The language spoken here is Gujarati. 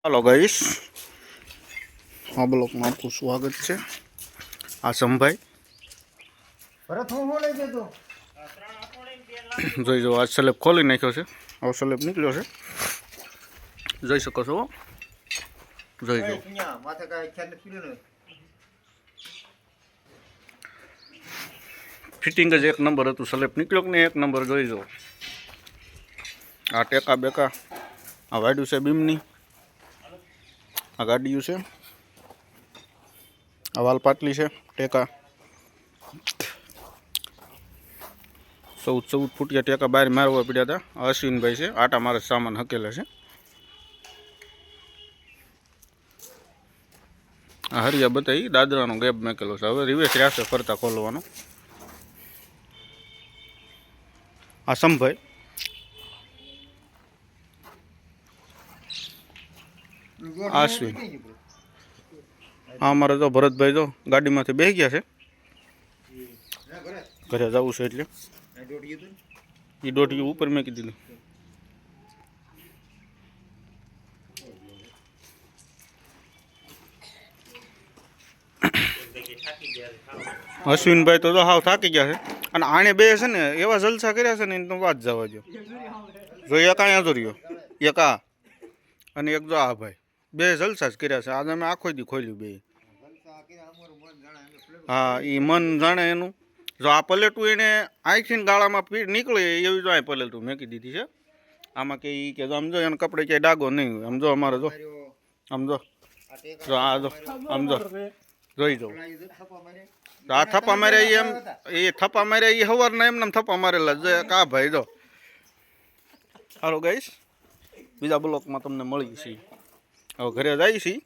हेलो गाइस, हाँ ब्लॉक में आपको स्वागत है। आसम भाई જોઈ જો આ સ્લેબ ખોલી નાખ્યો છે, આવો સ્લેબ નીકળ્યો છે, જોઈ શકો છો। જોઈ જો ફિટિંગ જ એક નંબર હતું, સ્લેબ નીકળ્યો કે નહીં એક નંબર। જોઈ જો આ ટેકા બેકા આ વાડ્યું છે બીમની, આ ગાડીયું છે, આ વાલ પાટલી છે ટેકા 14 ફૂટિયા ટેકા બહાર મારવા પડ્યા હતા। અશ્વિનભાઈ છે આટા મારે સામાન હકેલે છે। આ હરિયા બતાવી દાદરાનો ગેપ મેકેલો છે, હવે રિવેસ રહેશે ફરતા ખોલવાનો। આ સમભાઈ અશ્વિન આ અમારે તો ભરતભાઈ જો ગાડીમાંથી બેસી ગયા છે, ઘરે જવું છે એટલે એ દોઢિયું ઉપર મેં કીધું। અશ્વિનભાઈ તો હાવ થાકી ગયા છે, અને આણે બે છે ને એવા જલસા કર્યા છે ને એને તો વાત જવા દો। જો એક અહીંયા તો રહ્યો, એક આ અને એક જો આ ભાઈ, બે જલસા જ કર્યા છે આજે અમે આખો દી ખોલ્યું બે। હા એ મન જાણે એનું। જો આ પલેટું એને આંખીને ગાળામાં પીડ નીકળે એવી જો આ પલેટું મેકી દીધી છે આમાં કે ઈ કે સમજો એને કપડે ક્યાંય ડાગો નહીં હોય। સમજો અમારે જો સમજો જો આ જો સમજો જોઈ જાઉં આ થપ્પા મારે એમ એ થપ્પા મારે એ સવારના એમને થપ્પા મારેલા જો કા ભાઈ જો। હાલો ગાઈસ, બીજા બ્લોકમાં તમને મળી છીએ, હવે ઘરે જાય છીએ।